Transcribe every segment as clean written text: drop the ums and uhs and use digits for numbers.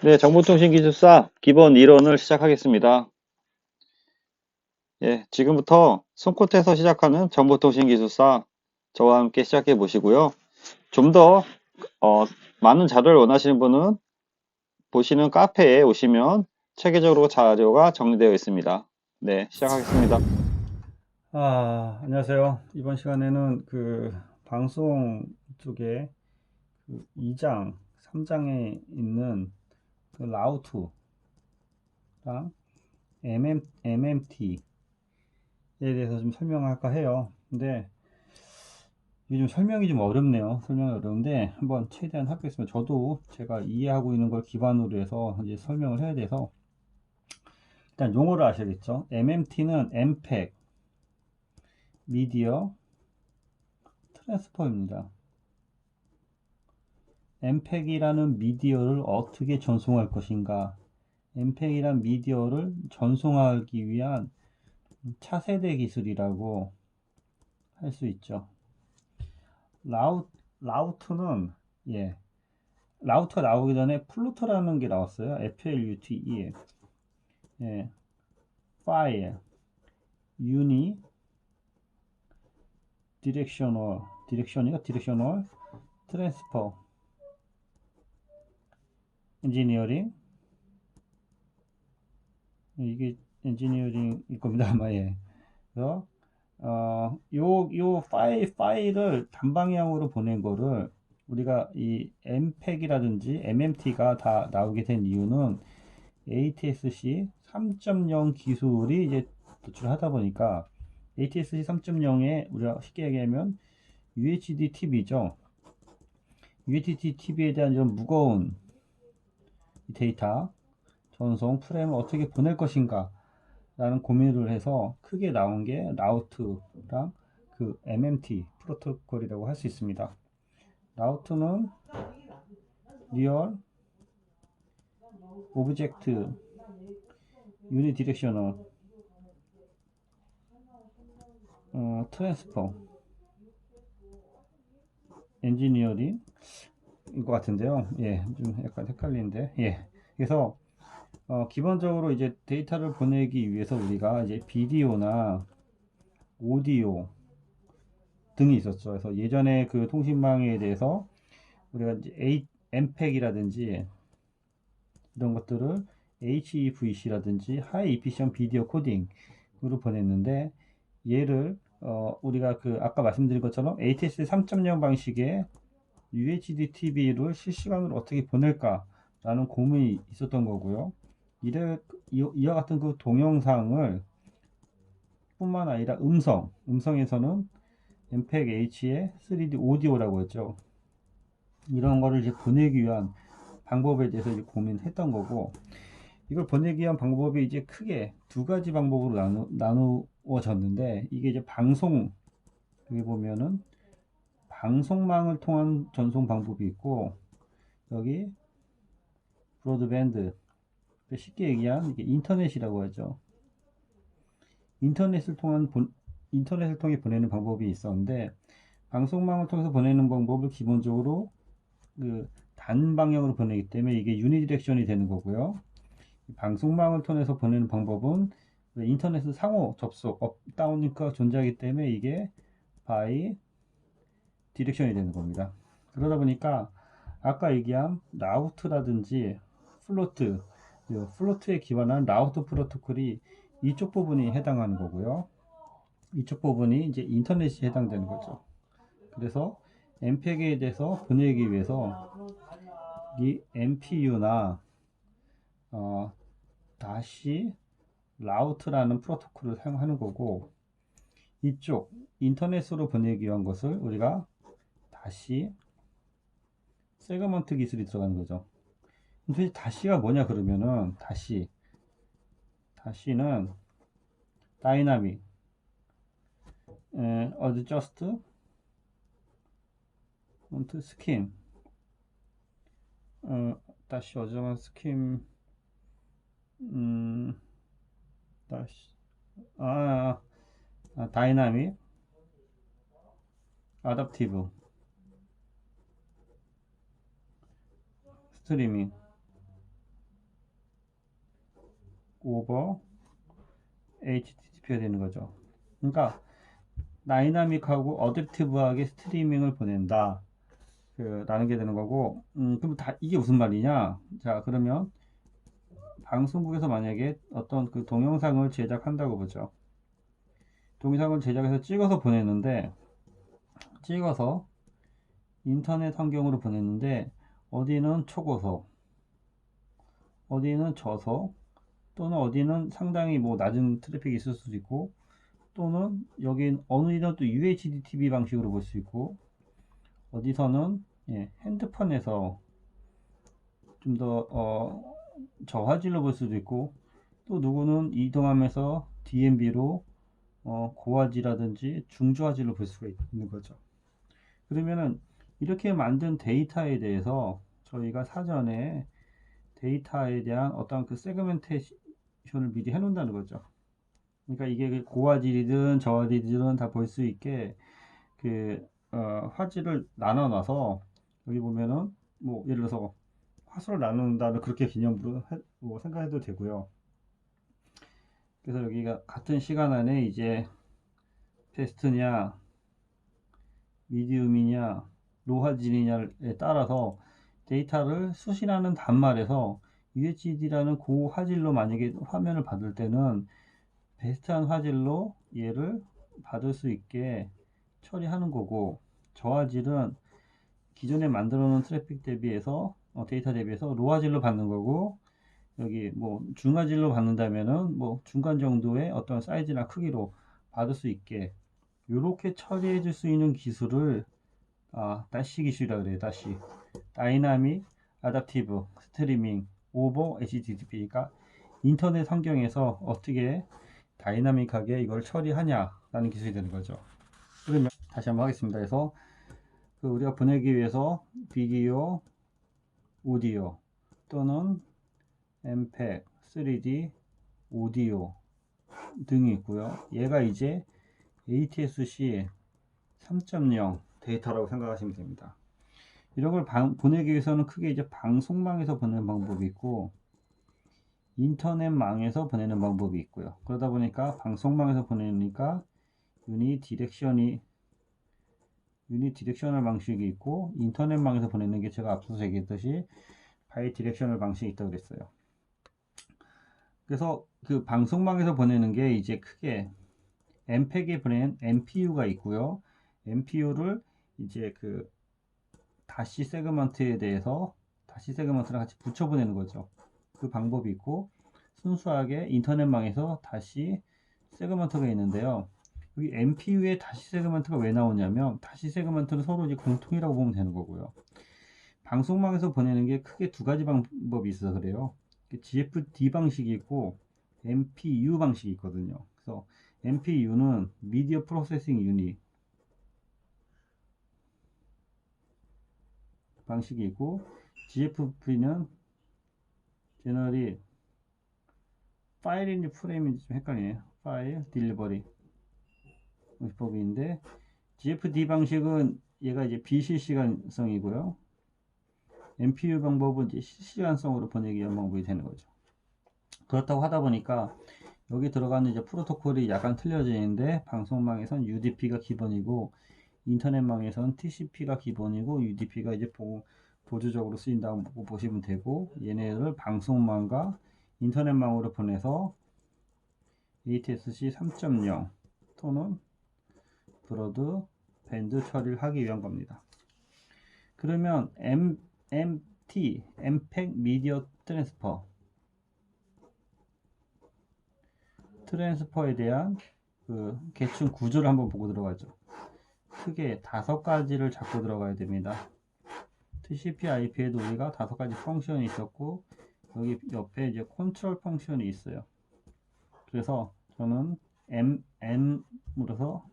네, 정보통신기술사 기본 이론을 시작하겠습니다. 예, 지금부터 손끝에서 시작하는 정보통신기술사 저와 함께 시작해 보시고요. 좀 더 많은 자료를 원하시는 분은 보시는 카페에 오시면 체계적으로 자료가 정리되어 있습니다. 네, 시작하겠습니다. 안녕하세요. 이번 시간에는 방송 쪽에 2장, 3장에 있는 라우트랑 MMT에 대해서 좀 설명할까 해요. 근데 이게 좀 설명이 좀 어렵네요. 설명이 어려운데 한번 최대한 하겠습니다. 저도 제가 이해하고 있는 걸 기반으로 해서 이제 설명을 해야 돼서 일단 용어를 아셔야겠죠. MMT는 MPEG, 미디어 트랜스퍼입니다. 엠팩이라는 미디어를 어떻게 전송할 것인가? 엠팩이란 미디어를 전송하기 위한 차세대 기술이라고 할 수 있죠. 라우트는 예, 라우터가 나오기 전에 플루터라는 게 나왔어요. FLUTE. 예, 파일, 유니, 디렉셔널, 트랜스퍼, 엔지니어링. 이게 엔지니어링일 겁니다, 아마. 예. 그래서 요 파일을 단방향으로 보낸 거를 우리가 이 MPEG이라든지 MMT가 다 나오게 된 이유는 ATSC 3.0 기술이 이제 도출하다 보니까 ATSC 3.0에 우리가 쉽게 얘기하면 UHD TV죠. UHD TV에 대한 이런 무거운 데이터 전송 프레임을 어떻게 보낼 것인가 라는 고민을 해서 크게 나온 게 라우트랑 MMT 프로토콜이라고 할 수 있습니다. 라우트는 리얼 오브젝트 유니디렉셔널 트랜스퍼 엔지니어링 인것 같은데요. 예, 좀 약간 헷갈리는데. 예. 그래서 기본적으로 이제 데이터를 보내기 위해서 우리가 이제 비디오나 오디오 등이 있었죠. 그래서 예전에 그 통신망에 대해서 우리가 이제 MPEG이라든지 이런 것들을 HEVC라든지 하이 이피션 비디오 코딩으로 보냈는데 얘를 우리가 아까 말씀드린 것처럼 ATS 3.0 방식의 UHD TV를 실시간으로 어떻게 보낼까라는 고민이 있었던 거고요. 이와 같은 그 동영상을 뿐만 아니라 음성에서는 MPEG H의 3D 오디오라고 했죠. 이런 거를 이제 보내기 위한 방법에 대해서 이제 고민했던 거고, 이걸 보내기 위한 방법이 이제 크게 두 가지 방법으로 나누어졌는데, 이게 이제 여기 보면은 방송망을 통한 전송 방법이 있고, 여기 브로드밴드, 쉽게 얘기한 이게 인터넷이라고 하죠. 인터넷을 통한 인터넷을 통해 보내는 방법이 있었는데, 방송망을 통해서 보내는 방법을 기본적으로 단방향으로 보내기 때문에 이게 유니디렉션이 되는 거고요. 방송망을 통해서 보내는 방법은 인터넷 상호 접속, 업다운링크가 존재하기 때문에 이게 바이 디렉션이 되는 겁니다. 그러다 보니까 아까 얘기한 라우트라든지 플로트, 플로트에 기반한 라우트 프로토콜이 이쪽 부분이 해당하는 거고요. 이쪽 부분이 이제 인터넷이 해당되는 거죠. 그래서 MPEG에 대해서 보내기 위해서 이 MPU나 다시 라우트라는 프로토콜을 사용하는 거고, 이쪽 인터넷으로 보내기 위한 것을 우리가 다시 세그먼트 기술이 들어가는 거죠. 도대체 다시가 뭐냐 그러면은 다시는 다이나믹 어드저스트 스킨 다시 어저만 스킨 음, 다시 다이나믹 아답티브 스트리밍 오버 HTTP가 되는 거죠. 그러니까 다이나믹하고 어댑티브하게 스트리밍을 보낸다. 라는 게 되는 거고, 그럼 이게 무슨 말이냐? 자, 그러면 방송국에서 만약에 어떤 그 동영상을 제작한다고 보죠. 동영상을 제작해서 찍어서 보냈는데, 찍어서 인터넷 환경으로 보냈는데, 어디는 초고속, 어디는 저속, 또는 어디는 상당히 뭐 낮은 트래픽이 있을 수도 있고, 또는 여긴 어느이든 또 UHD-TV 방식으로 볼 수 있고, 어디서는 핸드폰에서 좀 더 저화질로 볼 수도 있고, 또 누구는 이동하면서 DMB로 고화질이라든지 중저화질로 볼 수가 있는 거죠. 그러면은 이렇게 만든 데이터에 대해서 저희가 사전에 데이터에 대한 어떤 그 세그멘테이션을 미리 해놓는다는 거죠. 그러니까 이게 고화질이든 저화질이든 다 볼 수 있게 그 화질을 나눠놔서 여기 보면은 뭐 예를 들어서 화소를 나눈다는 그렇게 개념으로 뭐 생각해도 되고요. 그래서 여기가 같은 시간 안에 이제 베스트냐, 미디움이냐, 로화질이냐에 따라서 데이터를 수신하는 단말에서 UHD라는 고화질로 만약에 화면을 받을 때는 베스트한 화질로 얘를 받을 수 있게 처리하는 거고, 저화질은 기존에 만들어 놓은 트래픽 대비해서 데이터 대비해서 로화질로 받는 거고, 여기 뭐 중화질로 받는다면은 뭐 중간 정도의 어떤 사이즈나 크기로 받을 수 있게 이렇게 처리해 줄 수 있는 기술을 다시 기술이라 그래요. 다시 다이나믹 아답티브 스트리밍 오버 HTTP가 인터넷 환경에서 어떻게 다이나믹하게 이걸 처리하냐라는 기술이 되는 거죠. 그러면 다시 한번 하겠습니다. 그래서 우리가 보내기 위해서 비디오, 오디오 또는 엠팩, 3D, 오디오 등이 있고요. 얘가 이제 ATSC 3.0 데이터라고 생각하시면 됩니다. 이런 걸 보내기 위해서는 크게 이제 방송망에서 보내는 방법이 있고 인터넷망에서 보내는 방법이 있고요. 그러다 보니까 방송망에서 보내니까 유니디렉셔널 방식이 있고 인터넷망에서 보내는 게 제가 앞서서 얘기했듯이 바이디렉셔널 방식이 있다고 그랬어요. 그래서 그 방송망에서 보내는 게 이제 크게 MPEG에 보낸 MPU가 있고요. MPU를 이제 그 다시 세그먼트에 대해서 다시 세그먼트랑 같이 붙여 보내는 거죠. 그 방법이 있고 순수하게 인터넷망에서 다시 세그먼트가 있는데요. 여기 MPU에 다시 세그먼트가 왜 나오냐면 다시 세그먼트는 서로 이제 공통이라고 보면 되는 거고요. 방송망에서 보내는 게 크게 두 가지 방법이 있어서 그래요. GFD 방식이 있고 MPU 방식이 있거든요. 그래서 MPU는 미디어 프로세싱 유닛 방식이 있고 GFP는 제너리 파일인지 프레임인지 좀 헷갈리네요. 파일 딜리버리 방법인데 GFD 방식은 얘가 이제 비실시간성이고요. MPU 방법은 이제 실시간성으로 보내기 위한 방법이 되는 거죠. 그렇다고 하다 보니까 여기 들어가는 이제 프로토콜이 약간 틀려지는데 방송망에선 UDP가 기본이고 인터넷망에선 TCP가 기본이고 UDP가 이제 보조적으로 쓰인다고 보시면 되고 얘네를 방송망과 인터넷망으로 보내서 ATSC 3.0 또는 브로드 밴드 처리를 하기 위한 겁니다. 그러면 MT, MPEG 미디어 트랜스퍼에 대한 그 계층 구조를 한번 보고 들어가죠. 크게 5가지를 잡고 들어가야 됩니다. TCP IP에도 우리가 5가지 펑션이 있었고 여기 옆에 이제 컨트롤 펑션이 있어요. 그래서 저는 N으로서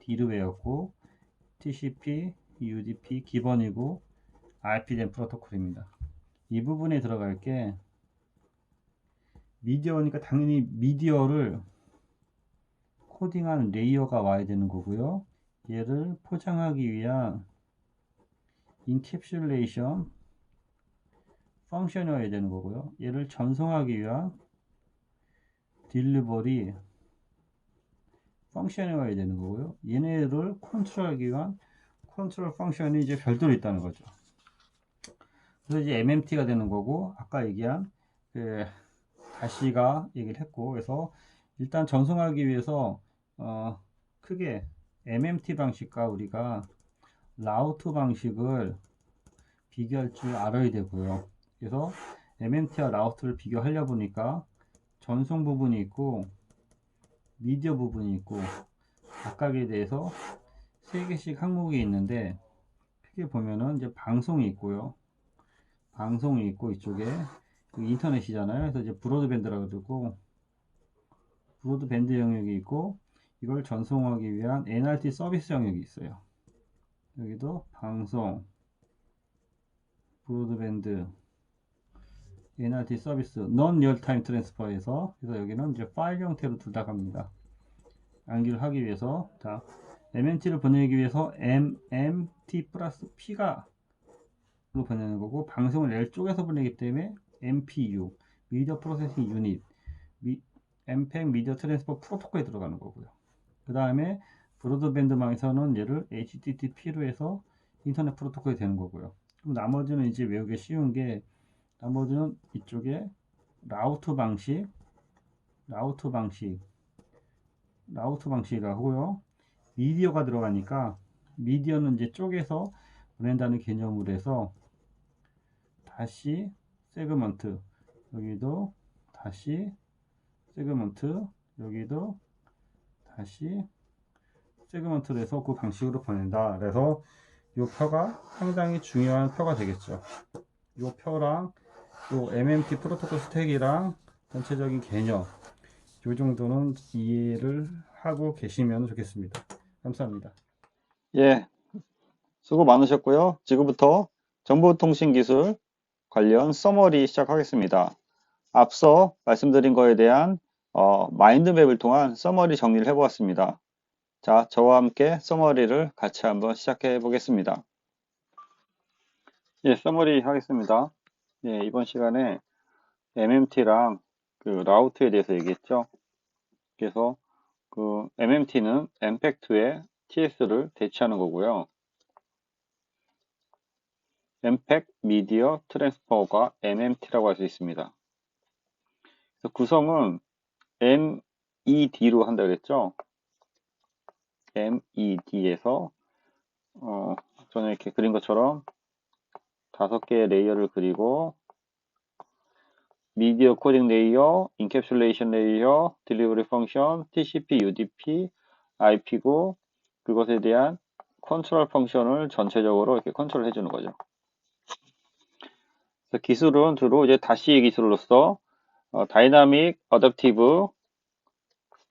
D를 외웠고 TCP, UDP 기본이고 RPDM 프로토콜입니다. 이 부분에 들어갈 게 미디어니까 당연히 미디어를 코딩한 레이어가 와야 되는 거고요. 얘를 포장하기 위한 인캡슐레이션 펑션이 와야 되는 거고요. 얘를 전송하기 위한 딜리버리 펑션이 와야 되는 거고요. 얘네를 컨트롤하기 위한 컨트롤 펑션이 이제 별도로 있다는 거죠. 그래서 이제 MMT가 되는 거고, 아까 얘기한 그 다시가 얘기를 했고, 그래서 일단 전송하기 위해서 크게 MMT 방식과 우리가 라우트 방식을 비교할 줄 알아야 되고요. 그래서 MMT와 라우트를 비교하려 보니까 전송 부분이 있고 미디어 부분이 있고 각각에 대해서 세 개씩 항목이 있는데, 크게 보면은 이제 방송이 있고요. 방송이 있고 이쪽에 인터넷이잖아요. 그래서 이제 브로드밴드라고 그러고 브로드밴드 영역이 있고, 이걸 전송하기 위한 NRT 서비스 영역이 있어요. 여기도 방송, 브로드밴드, NRT 서비스, non real time transfer에서, 그래서 여기는 이제 파일 형태로 둘 다 갑니다. 암기를 하기 위해서, 자, MMT를 보내기 위해서 MMT 플러스 P가 로 보내는 거고, 방송을 L 쪽에서 보내기 때문에 MPU, 미디어 프로세싱 유닛, MPEG 미디어 트랜스퍼 프로토콜에 들어가는 거고요. 그 다음에 브로드밴드망에서는 얘를 HTTP로 해서 인터넷 프로토콜이 되는 거고요. 그럼 나머지는 이제 외우기 쉬운 게, 나머지는 이쪽에 라우트 방식, 라우트 방식, 라우트 방식이라고 하고요. 미디어가 들어가니까 미디어는 이제 쪼개서 보낸다는 개념으로 해서 다시 세그먼트, 여기도 다시 세그먼트, 여기도 다시 세그먼트로 해서 그 방식으로 보낸다. 그래서 이 표가 상당히 중요한 표가 되겠죠. 이 표랑 요 MMT 프로토콜 스택이랑 전체적인 개념, 이 정도는 이해를 하고 계시면 좋겠습니다. 감사합니다. 예, 수고 많으셨고요. 지금부터 정보통신기술 관련 서머리 시작하겠습니다. 앞서 말씀드린 거에 대한 마인드맵을 통한 서머리 정리를 해보았습니다. 자, 저와 함께 서머리를 같이 한번 시작해 보겠습니다. 예, 서머리 하겠습니다. 예, 이번 시간에 MMT랑 그 라우트에 대해서 얘기했죠. 그래서 그 MMT는 MPEG-2의 TS를 대체하는 거고요. MPEG 미디어 트랜스퍼가 MMT라고 할 수 있습니다. 구성은 MED로 한다 그랬죠. MED에서 저는 이렇게 그린 것처럼 5개의 레이어를 그리고 미디어 코딩 레이어, 인캡슐레이션 레이어, 딜리버리 펑션, TCP, UDP, IP고 그것에 대한 컨트롤 펑션을 전체적으로 이렇게 컨트롤 해주는 거죠. 그래서 기술은 주로 이제 다시 기술로서 다이나믹 어댑티브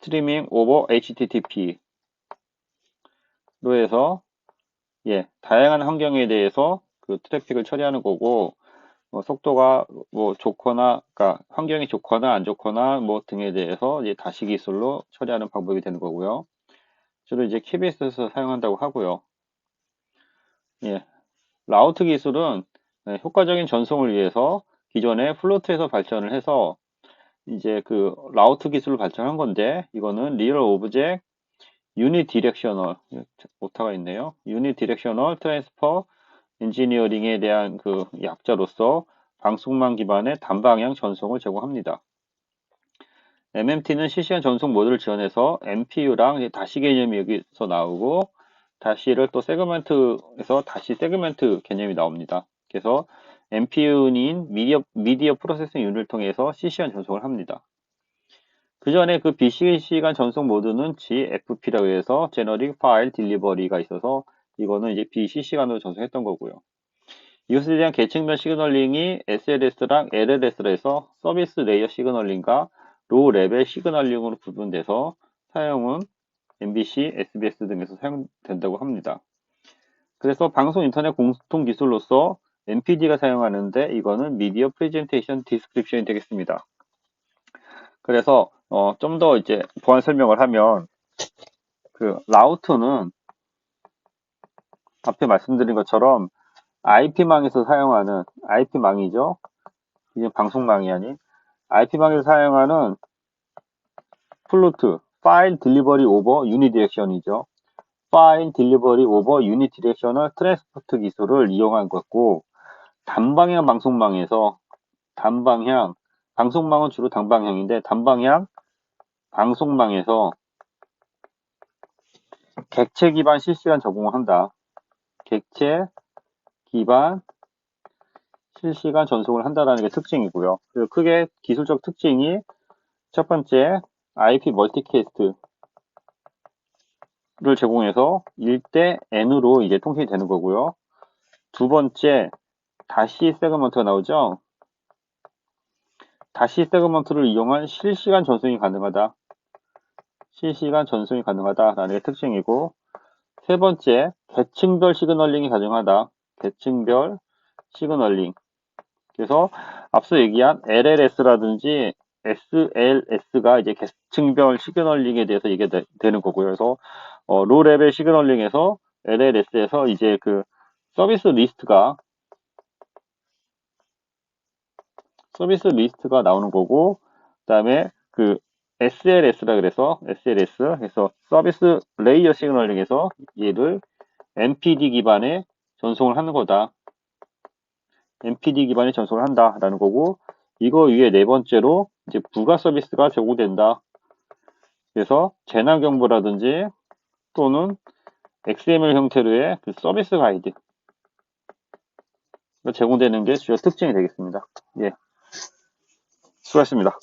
스트리밍 오버 HTTP로 해서 다양한 환경에 대해서 그 트래픽을 처리하는 거고, 속도가 뭐 좋거나, 그러니까 환경이 좋거나 안 좋거나 뭐 등에 대해서 이제 다시 기술로 처리하는 방법이 되는 거고요. 주로 이제 KBS에서 사용한다고 하고요. 라우트 기술은 효과적인 전송을 위해서 기존의 플로트에서 발전을 해서 이제 그 라우트 기술을 발전한 건데, 이거는 리얼 오브젝트 유니 디렉셔널 오타가 있네요. 유니 디렉셔널 트랜스퍼 엔지니어링에 대한 그 약자로서 방송망 기반의 단방향 전송을 제공합니다. MMT는 실시간 전송 모드를 지원해서 MPU랑 다시 개념이 여기서 나오고, 다시를 또 세그먼트에서 다시 세그먼트 개념이 나옵니다. 그래서 MPU인 미디어 프로세싱 유닛을 통해서 실시간 전송을 합니다. 그 전에 그 비실시간 전송 모드는 GFP라고 해서 Generic File Delivery가 있어서 이거는 이제 비실시간으로 전송했던 거고요. 이것에 대한 계층별 시그널링이 SLS랑 LLS로 해서 서비스 레이어 시그널링과 로우 레벨 시그널링으로 구분돼서 사용은 MBC, SBS 등에서 사용된다고 합니다. 그래서 방송 인터넷 공통 기술로서 MPD가 사용하는데 이거는 미디어 프레젠테이션 디스크립션이 되겠습니다. 그래서 좀 더 이제 보안 설명을 하면 그 라우터는 앞에 말씀드린 것처럼 IP망에서 사용하는 IP망이죠. 이제 방송망이 아닌 IP망에서 사용하는 플루트, 파일 딜리버리 오버 유니디렉션이죠. 파일 딜리버리 오버 유니디렉셔널 트랜스포트 기술을 이용한 거고, 단방향 방송망에서 단방향, 방송망은 주로 단방향인데 단방향 방송망에서 객체 기반 실시간 적용을 한다. 객체 기반 실시간 전송을 한다는 게 특징이고요. 그리고 크게 기술적 특징이 첫 번째 IP 멀티캐스트를 제공해서 1대 N으로 이제 통신이 되는 거고요. 두 번째 다시 세그먼트가 나오죠. 다시 세그먼트를 이용한 실시간 전송이 가능하다. 실시간 전송이 가능하다라는 게 특징이고, 세 번째 계층별 시그널링이 가능하다. 계층별 시그널링. 그래서 앞서 얘기한 LLS라든지 SLS가 이제 계층별 시그널링에 대해서 얘기가 되는 거고요. 그래서 로 레벨 시그널링에서 LLS에서 이제 그 서비스 리스트가 나오는 거고, 그다음에 그 SLS라 그래서 그래서 서비스 레이어 시그널링에서 얘를 MPD 기반의 전송을 하는 거다. MPD 기반의 전송을 한다라는 거고, 이거 위에 네 번째로 이제 부가 서비스가 제공된다. 그래서 재난 경보라든지 또는 XML 형태로의 그 서비스 가이드가 제공되는 게 주요 특징이 되겠습니다. 예, 수고하셨습니다.